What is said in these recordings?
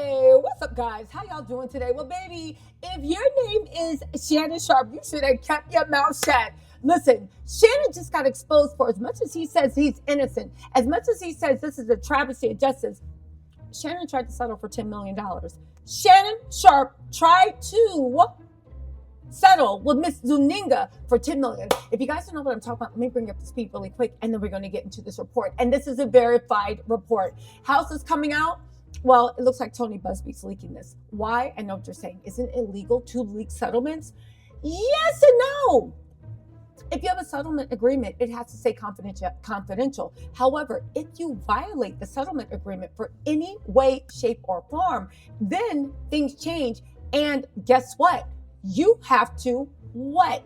Hey, what's up, guys? How y'all doing today? Well, baby, if your name is Shannon Sharpe, you should have kept your mouth shut. Listen, Shannon just got exposed for as much as he says he's innocent, as much as he says this is a travesty of justice. Shannon tried to settle for $10 million. Shannon Sharpe tried to settle with Miss Zuninga for $10 million. If you guys don't know what I'm talking about, let me bring up the speed really quick, and then we're going to get into this report. And this is a verified report. How's this coming out? Well, it looks like Tony Busby's leaking this. Why? I know what you're saying. Isn't it illegal to leak settlements? Yes and no. If you have a settlement agreement, it has to say confidential. However, if you violate the settlement agreement for any way, shape, or form, then things change. And guess what? You have to what?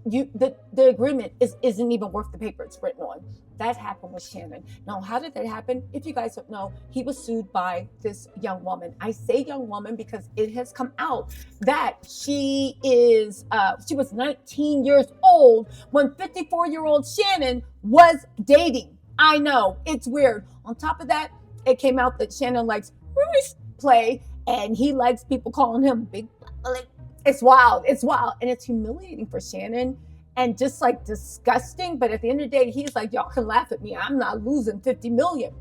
The agreement isn't even worth the paper it's written on. That happened with Shannon. Now, how did that happen? If you guys don't know, he was sued by this young woman. I say young woman because it has come out that she was 19 years old when 54-year-old Shannon was dating. I know, it's weird. On top of that, it came out that Shannon likes play and he likes people calling him Big Black. It's wild. It's wild. And it's humiliating for Shannon and just like disgusting. But at the end of the day, he's like, y'all can laugh at me. I'm not losing $50 million.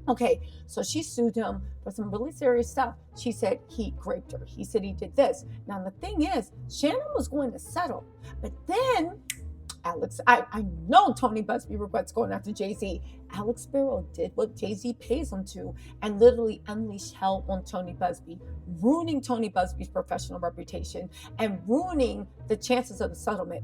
Okay, so she sued him for some really serious stuff. She said he raped her. He said he did this. Now, the thing is, Shannon was going to settle. But then Alex, I know Tony Busby regrets going after Jay-Z. Alex Sparrow did what Jay-Z pays him to and literally unleashed hell on Tony Busby, ruining Tony Busby's professional reputation and ruining the chances of the settlement.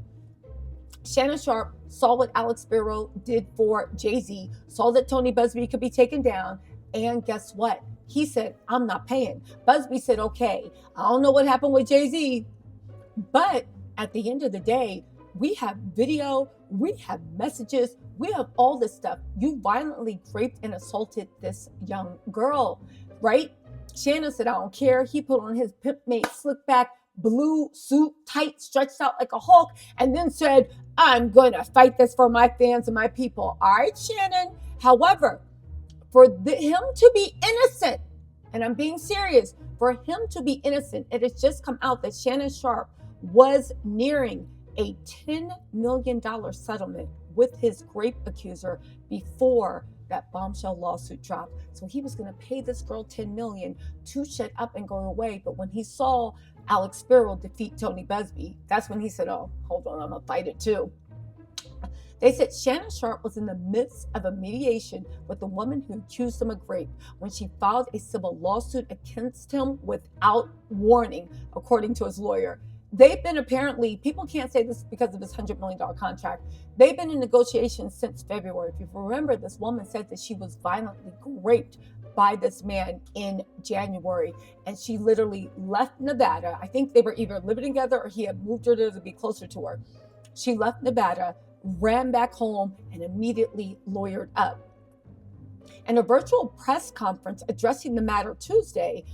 Shannon Sharpe saw what Alex Sparrow did for Jay-Z, saw that Tony Busby could be taken down, and guess what? He said, I'm not paying. Busby said, okay, I don't know what happened with Jay-Z, but at the end of the day, we have video, we have messages, we have all this stuff. You violently raped and assaulted this young girl, right? Shannon said, I don't care. He put on his pimp mate slick back blue suit, tight, stretched out like a Hulk, and then said, I'm going to fight this for my fans and my people. All right, Shannon. However, for him to be innocent, and I'm being serious, for him to be innocent, it has just come out that Shannon Sharpe was nearing a $10 million settlement with his rape accuser before that bombshell lawsuit dropped. So he was going to pay this girl $10 million to shut up and go away. But when he saw Alex Sparrow defeat Tony Busby, that's when he said, oh, hold on, I'm going to fight it too. They said Shannon Sharpe was in the midst of a mediation with the woman who accused him of rape when she filed a civil lawsuit against him without warning, according to his lawyer. They've been apparently, people can't say this because of this $100 million contract. They've been in negotiations since February. If you remember, this woman said that she was violently raped by this man in January. And she literally left Nevada. I think they were either living together or he had moved her there to be closer to her. She left Nevada, ran back home, and immediately lawyered up. In a virtual press conference addressing the matter Tuesday,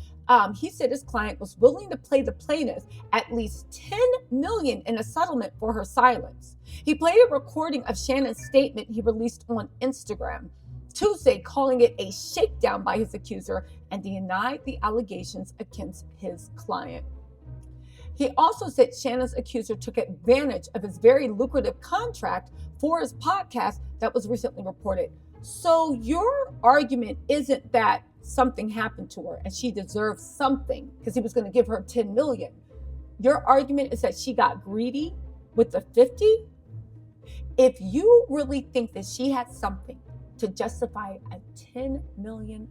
he said his client was willing to pay the plaintiff at least $10 million in a settlement for her silence. He played a recording of Shannon's statement he released on Instagram Tuesday, calling it a shakedown by his accuser, and denied the allegations against his client. He also said Shannon's accuser took advantage of his very lucrative contract for his podcast that was recently reported. So your argument isn't that something happened to her and she deserves something because he was going to give her $10 million. Your argument is that she got greedy with the 50. If you really think that she had something to justify a $10 million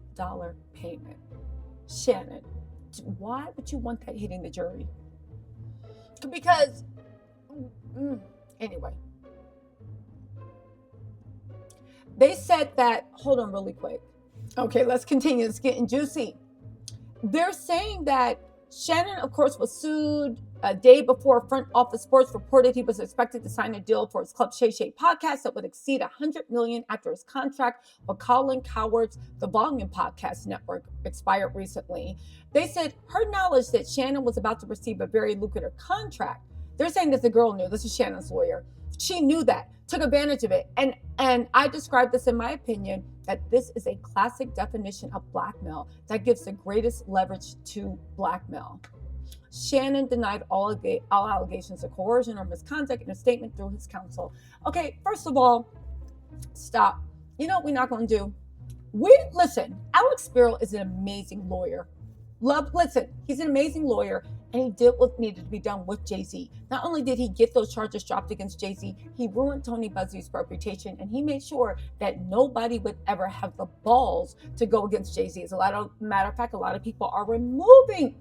payment, Shannon, why would you want that hitting the jury? Because, anyway, they said that, hold on really quick. Okay, let's continue. It's getting juicy. They're saying that Shannon, of course, was sued a day before Front Office Sports reported he was expected to sign a deal for his Club Shay Shay podcast that would exceed $100 million after his contract with Colin Cowherd's The Volume Podcast Network expired recently. They said her knowledge that Shannon was about to receive a very lucrative contract. They're saying that the girl knew. This is Shannon's lawyer. She knew that, took advantage of it. And I describe this in my opinion that this is a classic definition of blackmail that gives the greatest leverage to blackmail. Shannon denied all allegations of coercion or misconduct in a statement through his counsel. Okay, first of all, stop. You know what we're not going to do? Listen, Alex Spiro is an amazing lawyer. Listen, he's an amazing lawyer, and he did what needed to be done with Jay-Z. Not only did he get those charges dropped against Jay-Z, he ruined Tony Busby's reputation, and he made sure that nobody would ever have the balls to go against Jay-Z. As a matter of fact, a lot of people are removing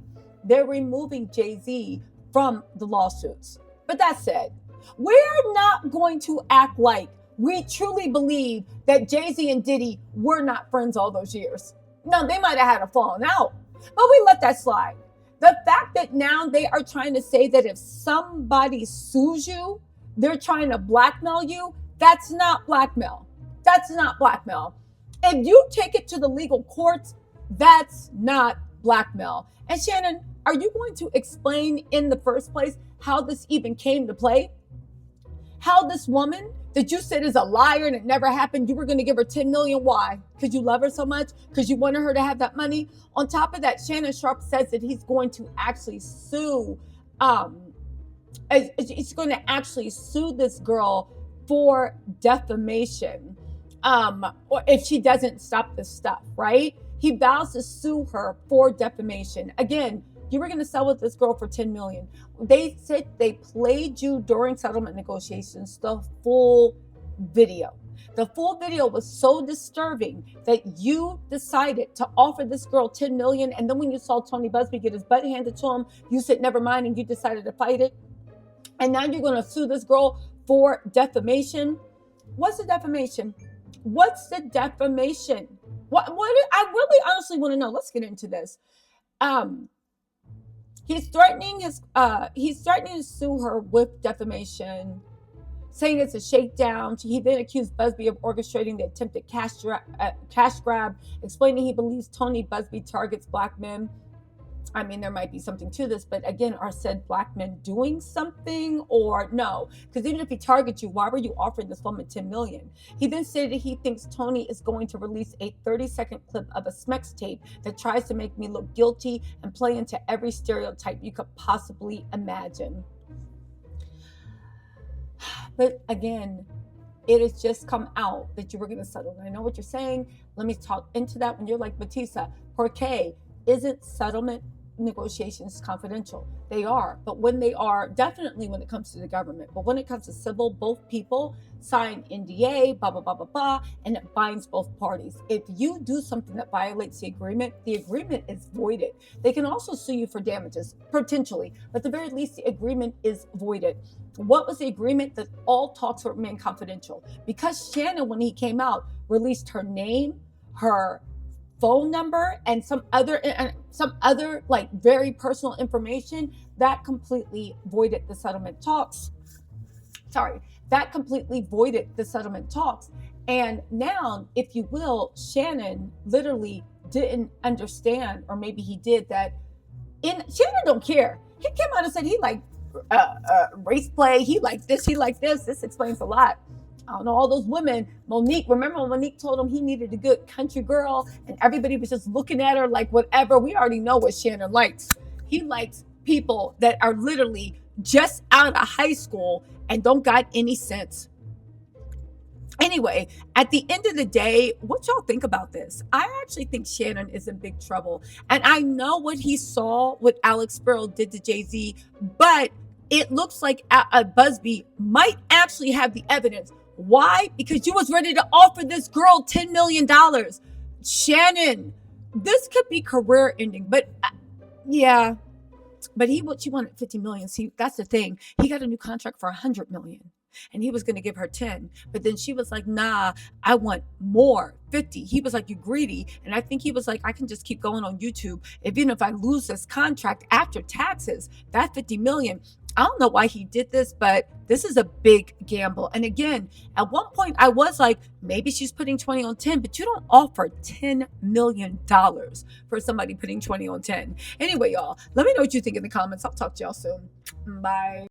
Jay-Z from the lawsuits. But that said, we're not going to act like we truly believe that Jay-Z and Diddy were not friends all those years. No, they might have had a falling out, but we let that slide. The fact that now they are trying to say that if somebody sues you, they're trying to blackmail you, that's not blackmail. That's not blackmail. If you take it to the legal courts, that's not blackmail. And Shannon, are you going to explain in the first place how this even came to play? How this woman that you said is a liar and it never happened, you were going to give her 10 million. Why? Because you love her so much? Because you wanted her to have that money? On top of that, Shannon Sharpe says that he's going to actually sue. He's going to actually sue this girl for defamation. Or if she doesn't stop this stuff, right? He vows to sue her for defamation. Again, you were going to sell with this girl for 10 million. They said they played you during settlement negotiations, the full video. The full video was so disturbing that you decided to offer this girl 10 million. And then when you saw Tony Busby get his butt handed to him, you said, never mind. And you decided to fight it. And now you're going to sue this girl for defamation. What's the defamation? What's the defamation? What I really honestly want to know. Let's get into this. He's threatening to sue her with defamation, saying it's a shakedown. He then accused Busby of orchestrating the attempted cash grab, explaining he believes Tony Busby targets black men. I mean, there might be something to this, but again, are said black men doing something or no? Because even if he targets you, why were you offering this woman 10 million? He then stated he thinks Tony is going to release a 30-second clip of a Smex tape that tries to make me look guilty and play into every stereotype you could possibly imagine. But again, it has just come out that you were going to settle. And I know what you're saying. Let me talk into that when you're like, Batista, porque isn't settlement negotiations confidential? They are, but when they are, definitely when it comes to the government, but when it comes to civil, both people sign NDA, blah, blah, blah, blah, blah, and it binds both parties. If you do something that violates the agreement is voided. They can also sue you for damages, potentially, but at the very least, the agreement is voided. What was the agreement? That all talks would remain confidential. Because Shannon, when he came out, released her name, her phone number, and some other like very personal information, that completely voided the settlement talks. That completely voided the settlement talks. And now, if you will, Shannon literally didn't understand, or maybe he did, that Shannon don't care. He came out and said he liked race play, he liked this, he liked this. This explains a lot. I don't know, all those women, Monique, remember when Monique told him he needed a good country girl and everybody was just looking at her like whatever? We already know what Shannon likes. He likes people that are literally just out of high school and don't got any sense. Anyway, at the end of the day, what y'all think about this? I actually think Shannon is in big trouble. And I know what he saw, what Alex Spiro did to Jay-Z, but it looks like Busby might actually have the evidence. Why? Because you was ready to offer this girl $10 million. Shannon, this could be career ending, but yeah. But she wanted 50 million. See, that's the thing. He got a new contract for 100 million. And he was going to give her 10. But then she was like, nah, I want more, 50. He was like, you greedy. And I think he was like, I can just keep going on YouTube. Even if I lose this contract after taxes, that 50 million. I don't know why he did this, but this is a big gamble. And again, at one point I was like, maybe she's putting 20 on 10, but you don't offer $10 million for somebody putting 20 on 10. Anyway, y'all, let me know what you think in the comments. I'll talk to y'all soon. Bye.